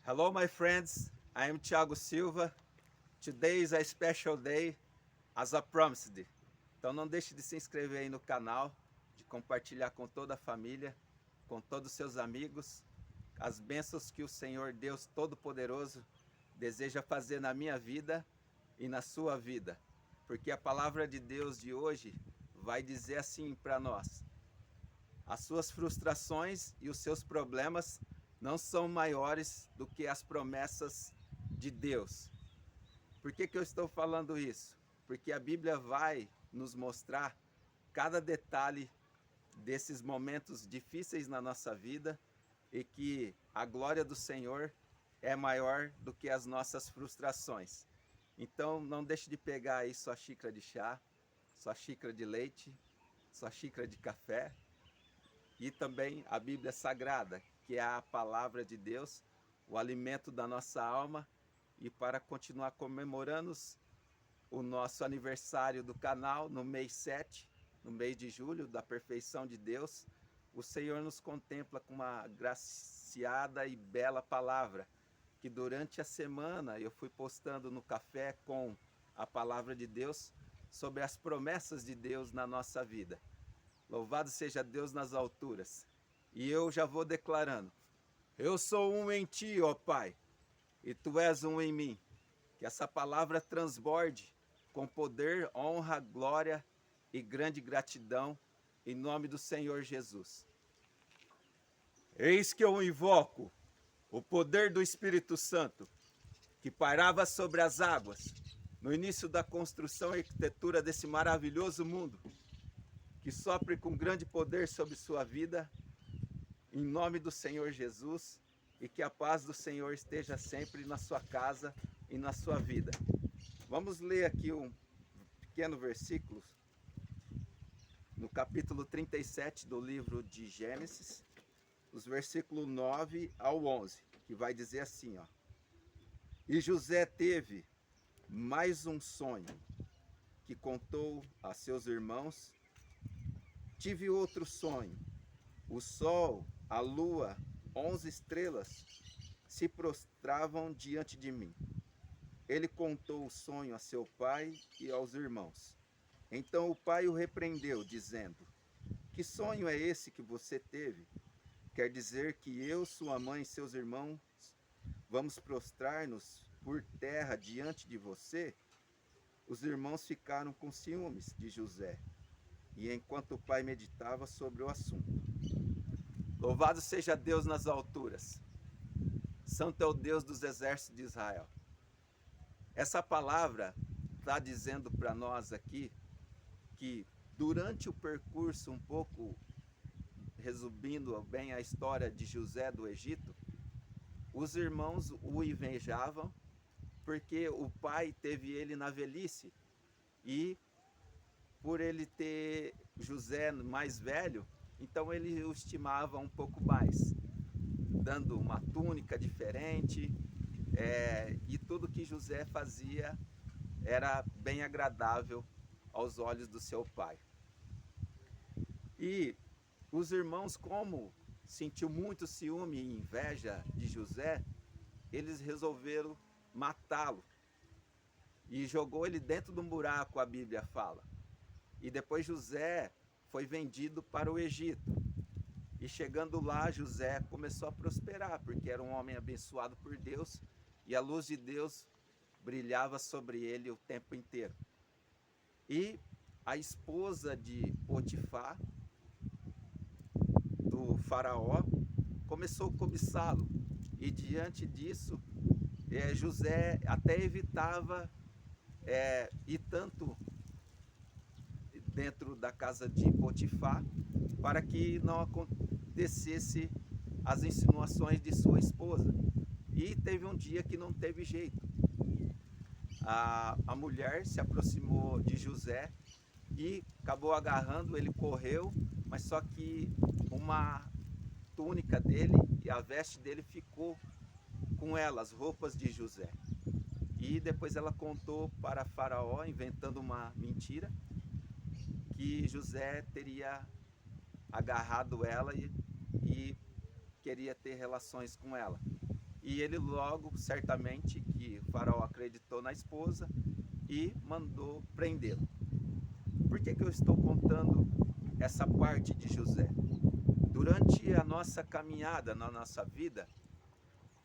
Hello, my friends. I am Thiago Silva. Today is a special day, as I promised. Então não deixe de se inscrever aí no canal, de compartilhar com toda a família, com todos os seus amigos, as bênçãos que o Senhor Deus Todo-Poderoso deseja fazer na minha vida e na sua vida. Porque a palavra de Deus de hoje vai dizer assim para nós: as suas frustrações e os seus problemas não são maiores do que as promessas de Deus. Por que eu estou falando isso? Porque a Bíblia vai nos mostrar cada detalhe desses momentos difíceis na nossa vida e que a glória do Senhor é maior do que as nossas frustrações. Então não deixe de pegar aí sua xícara de chá, sua xícara de leite, sua xícara de café e também a Bíblia Sagrada, que é a palavra de Deus, o alimento da nossa alma, e para continuar comemorando o nosso aniversário do canal no mês 7, no mês de julho, da perfeição de Deus, o Senhor nos contempla com uma graciada e bela palavra, que durante a semana eu fui postando no café com a palavra de Deus sobre as promessas de Deus na nossa vida. Louvado seja Deus nas alturas. E eu já vou declarando: eu sou um em ti, ó Pai, e tu és um em mim. Que essa palavra transborde com poder, honra, glória e grande gratidão, em nome do Senhor Jesus. Eis que eu invoco o poder do Espírito Santo, que pairava sobre as águas, no início da construção e arquitetura desse maravilhoso mundo, que sopre com grande poder sobre sua vida, em nome do Senhor Jesus, e que a paz do Senhor esteja sempre na sua casa e na sua vida. Vamos ler aqui um pequeno versículo, no capítulo 37 do livro de Gênesis, os versículos 9 ao 11, que vai dizer assim, ó: E José teve mais um sonho, que contou a seus irmãos. Tive outro sonho. O sol, a lua, 11 estrelas se prostravam diante de mim. Ele contou o sonho a seu pai e aos irmãos. Então o pai o repreendeu, dizendo: Que sonho é esse que você teve? Quer dizer que eu, sua mãe e seus irmãos vamos prostrar-nos por terra diante de você? Os irmãos ficaram com ciúmes de José, e enquanto o pai meditava sobre o assunto. Louvado seja Deus nas alturas. Santo é o Deus dos exércitos de Israel. Essa palavra está dizendo para nós aqui que durante o percurso, um pouco resumindo bem a história de José do Egito, os irmãos o invejavam porque o pai teve ele na velhice, e por ele ter José mais velho, então ele o estimava um pouco mais, dando uma túnica diferente, e tudo que José fazia era bem agradável aos olhos do seu pai. E os irmãos, como sentiu muito ciúme e inveja de José, eles resolveram matá-lo e jogou ele dentro de um buraco, a Bíblia fala. E depois José foi vendido para o Egito. E chegando lá, José começou a prosperar, porque era um homem abençoado por Deus e a luz de Deus brilhava sobre ele o tempo inteiro. E a esposa de Potifar, do faraó, começou a cobiçá-lo. E diante disso, José até evitava ir tanto dentro da casa de Potifar, para que não acontecesse as insinuações de sua esposa. E teve um dia que não teve jeito. A mulher se aproximou de José e acabou agarrando, ele correu, mas só que uma túnica dele e a veste dele ficou com ela, as roupas de José. E depois ela contou para Faraó, inventando uma mentira, que José teria agarrado ela e queria ter relações com ela. e ele logo, certamente, que o faraó acreditou na esposa e mandou prendê-lo. Por que eu estou contando essa parte de José? Durante a nossa caminhada, na nossa vida,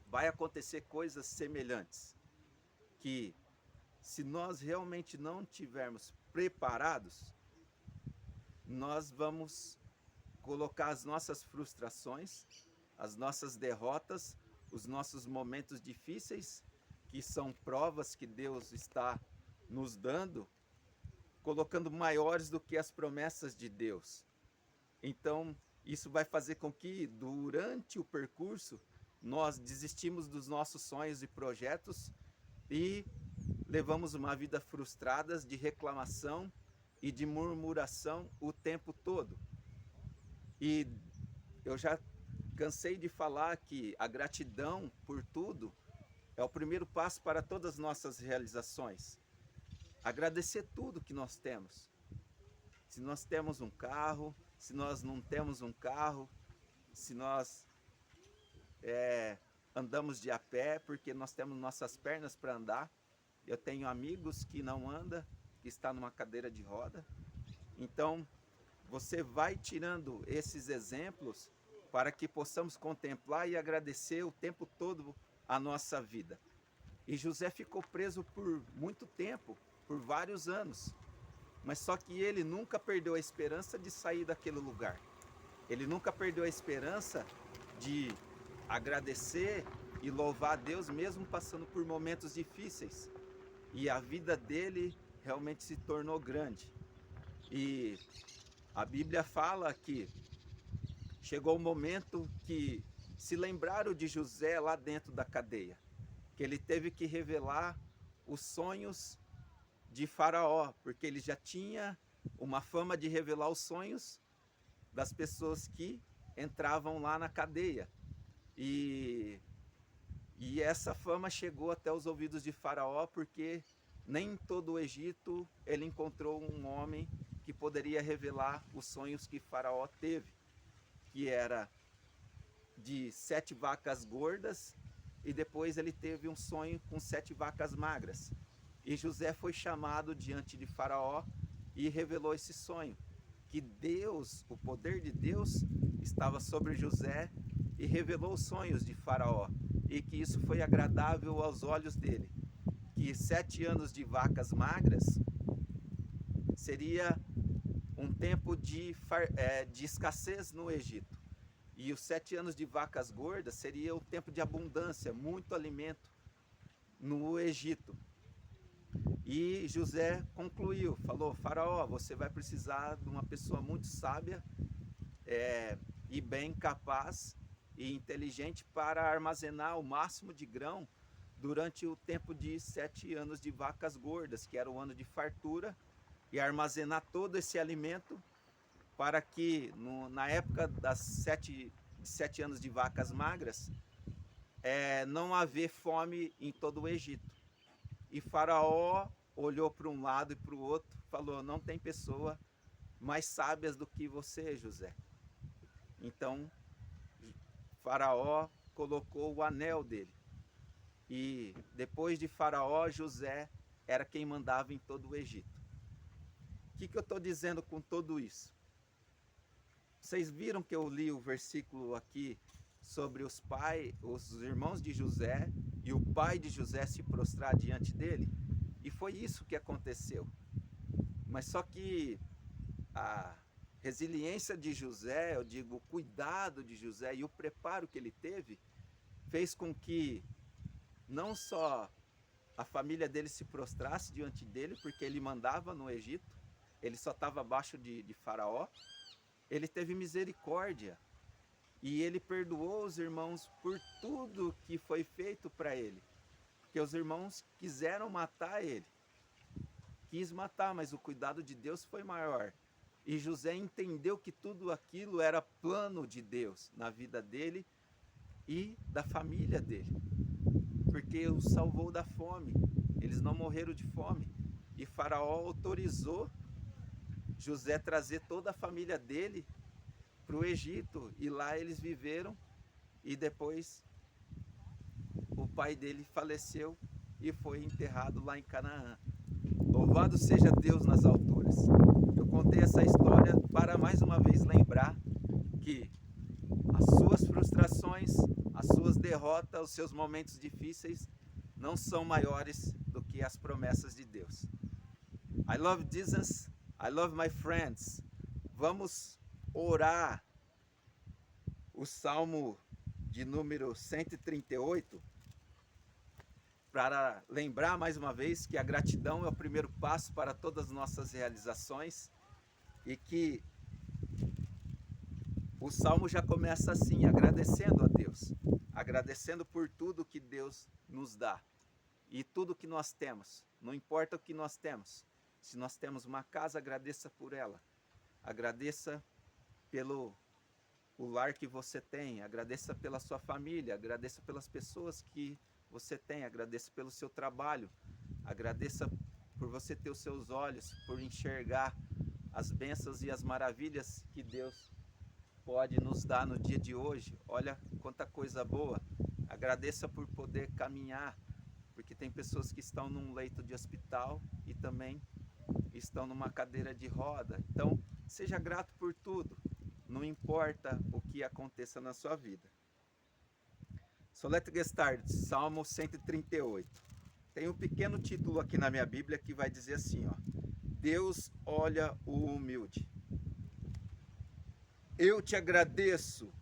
vai acontecer coisas semelhantes, que se nós realmente não tivermos preparados, nós vamos colocar as nossas frustrações, as nossas derrotas, os nossos momentos difíceis, que são provas que Deus está nos dando, colocando maiores do que as promessas de Deus. Então, isso vai fazer com que, durante o percurso, nós desistimos dos nossos sonhos e projetos e levamos uma vida frustrada de reclamação e de murmuração o tempo todo. E eu já cansei de falar que a gratidão por tudo é o primeiro passo para todas as nossas realizações. Agradecer tudo que nós temos. Se nós temos um carro, se nós não temos um carro, se nós andamos de a pé, porque nós temos nossas pernas para andar. Eu tenho amigos que não andam, que estão numa cadeira de roda. Então, você vai tirando esses exemplos para que possamos contemplar e agradecer o tempo todo a nossa vida. E José ficou preso por muito tempo, por vários anos. Mas só que ele nunca perdeu a esperança de sair daquele lugar. Ele nunca perdeu a esperança de agradecer e louvar a Deus mesmo passando por momentos difíceis. E a vida dele realmente se tornou grande. E a Bíblia fala que chegou o momento que se lembraram de José lá dentro da cadeia, que ele teve que revelar os sonhos de Faraó, porque ele já tinha uma fama de revelar os sonhos das pessoas que entravam lá na cadeia. E essa fama chegou até os ouvidos de Faraó, porque nem em todo o Egito ele encontrou um homem que poderia revelar os sonhos que Faraó teve, que era de 7 vacas gordas, e depois ele teve um sonho com 7 vacas magras. E José foi chamado diante de Faraó e revelou esse sonho, que Deus, o poder de Deus, estava sobre José e revelou os sonhos de Faraó, e que isso foi agradável aos olhos dele, que 7 anos de vacas magras seria um tempo de escassez no Egito, e os 7 anos de vacas gordas seria o tempo de abundância, muito alimento no Egito. E José concluiu, falou: Faraó, você vai precisar de uma pessoa muito sábia e bem capaz e inteligente para armazenar o máximo de grão durante o tempo de 7 anos de vacas gordas, que era o ano de fartura, e armazenar todo esse alimento para que na época das 7 anos de vacas magras não haver fome em todo o Egito. E Faraó olhou para um lado e para o outro, falou: não tem pessoa mais sábias do que você, José. Então Faraó colocou o anel dele. E depois de Faraó, José era quem mandava em todo o Egito. O que eu estou dizendo com tudo isso? Vocês viram que eu li o versículo aqui sobre os irmãos de José e o pai de José se prostrar diante dele? E foi isso que aconteceu. Mas só que a resiliência de José, eu digo, o cuidado de José e o preparo que ele teve, fez com que não só a família dele se prostrasse diante dele, porque ele mandava no Egito, ele só estava abaixo de Faraó, ele teve misericórdia e ele perdoou os irmãos por tudo que foi feito para ele, porque os irmãos quiseram matar ele, quis matar, mas o cuidado de Deus foi maior. E José entendeu que tudo aquilo era plano de Deus na vida dele e da família dele, porque os salvou da fome. Eles não morreram de fome. E Faraó autorizou José trazer toda a família dele para o Egito, e lá eles viveram, e depois pai dele faleceu e foi enterrado lá em Canaã. Louvado seja Deus nas alturas. Eu contei essa história para mais uma vez lembrar que as suas frustrações, as suas derrotas, os seus momentos difíceis não são maiores do que as promessas de Deus. I love Jesus, I love my friends. Vamos orar o Salmo de número 138 para lembrar mais uma vez que a gratidão é o primeiro passo para todas as nossas realizações e que o Salmo já começa assim, agradecendo a Deus, agradecendo por tudo que Deus nos dá e tudo que nós temos, não importa o que nós temos. Se nós temos uma casa, agradeça por ela, agradeça pelo o lar que você tem, agradeça pela sua família, agradeça pelas pessoas que você tem, agradeça pelo seu trabalho, agradeça por você ter os seus olhos, por enxergar as bênçãos e as maravilhas que Deus pode nos dar no dia de hoje. Olha quanta coisa boa. Agradeça por poder caminhar, porque tem pessoas que estão num leito de hospital e também estão numa cadeira de roda. Então, seja grato por tudo, não importa o que aconteça na sua vida. So let's get started. Salmo 138. Tem um pequeno título aqui na minha Bíblia que vai dizer assim, ó: Deus olha o humilde. Eu te agradeço,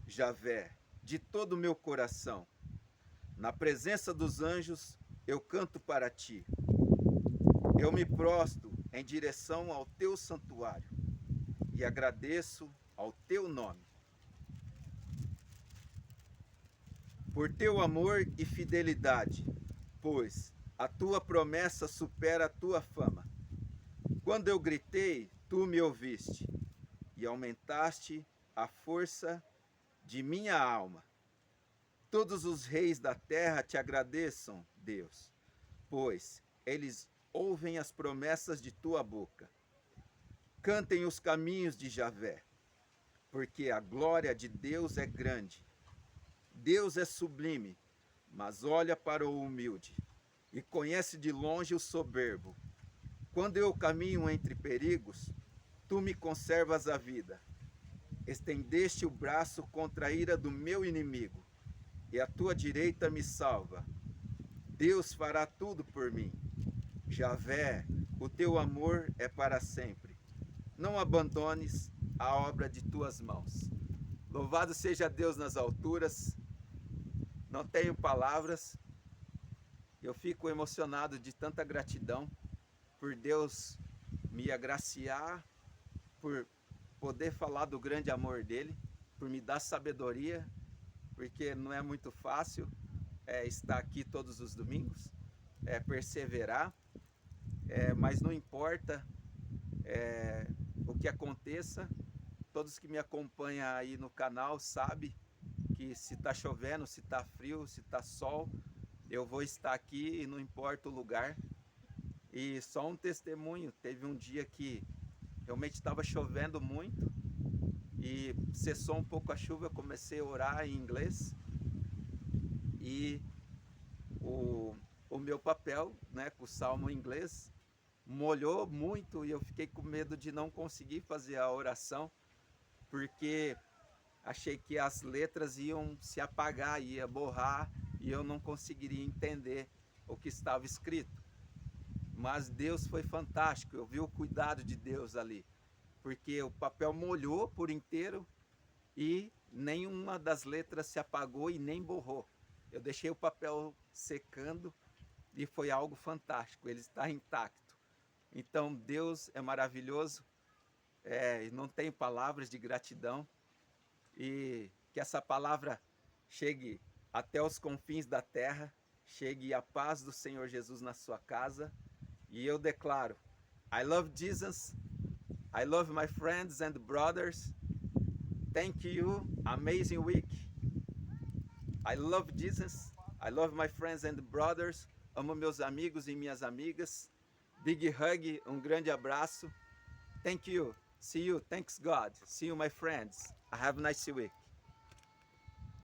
Javé, de todo o meu coração. Na presença dos anjos, eu canto para ti. Eu me prostro em direção ao teu santuário e agradeço ao teu nome. Por teu amor e fidelidade, pois a tua promessa supera a tua fama. Quando eu gritei, tu me ouviste e aumentaste a força de minha alma. Todos os reis da terra te agradeçam, Deus, pois eles ouvem as promessas de tua boca. Cantem os caminhos de Javé, porque a glória de Deus é grande. Deus é sublime, mas olha para o humilde e conhece de longe o soberbo. Quando eu caminho entre perigos, tu me conservas a vida. Estendeste o braço contra a ira do meu inimigo, e a tua direita me salva. Deus fará tudo por mim. Javé, o teu amor é para sempre. Não abandones a obra de tuas mãos. Louvado seja Deus nas alturas. Não tenho palavras. Eu fico emocionado de tanta gratidão por Deus me agraciar, por poder falar do grande amor dele, por me dar sabedoria, porque não é muito fácil estar aqui todos os domingos, perseverar, mas não importa o que aconteça. Todos que me acompanham aí no canal sabem que se está chovendo, se está frio, se está sol, eu vou estar aqui e não importa o lugar. E só um testemunho, teve um dia que realmente estava chovendo muito e cessou um pouco a chuva, eu comecei a orar em inglês e o meu papel, né, com o salmo em inglês, molhou muito e eu fiquei com medo de não conseguir fazer a oração, porque achei que as letras iam se apagar, ia borrar e eu não conseguiria entender o que estava escrito. Mas Deus foi fantástico, eu vi o cuidado de Deus ali, porque o papel molhou por inteiro e nenhuma das letras se apagou e nem borrou. Eu deixei o papel secando e foi algo fantástico, ele está intacto. Então Deus é maravilhoso, não tenho palavras de gratidão, e que essa palavra chegue até os confins da terra, chegue a paz do Senhor Jesus na sua casa. E eu declaro, I love Jesus, I love my friends and brothers, thank you, amazing week. I love Jesus, I love my friends and brothers, amo meus amigos e minhas amigas. Big hug, um grande abraço. Thank you, see you, thanks God, see you my friends. Have a nice week.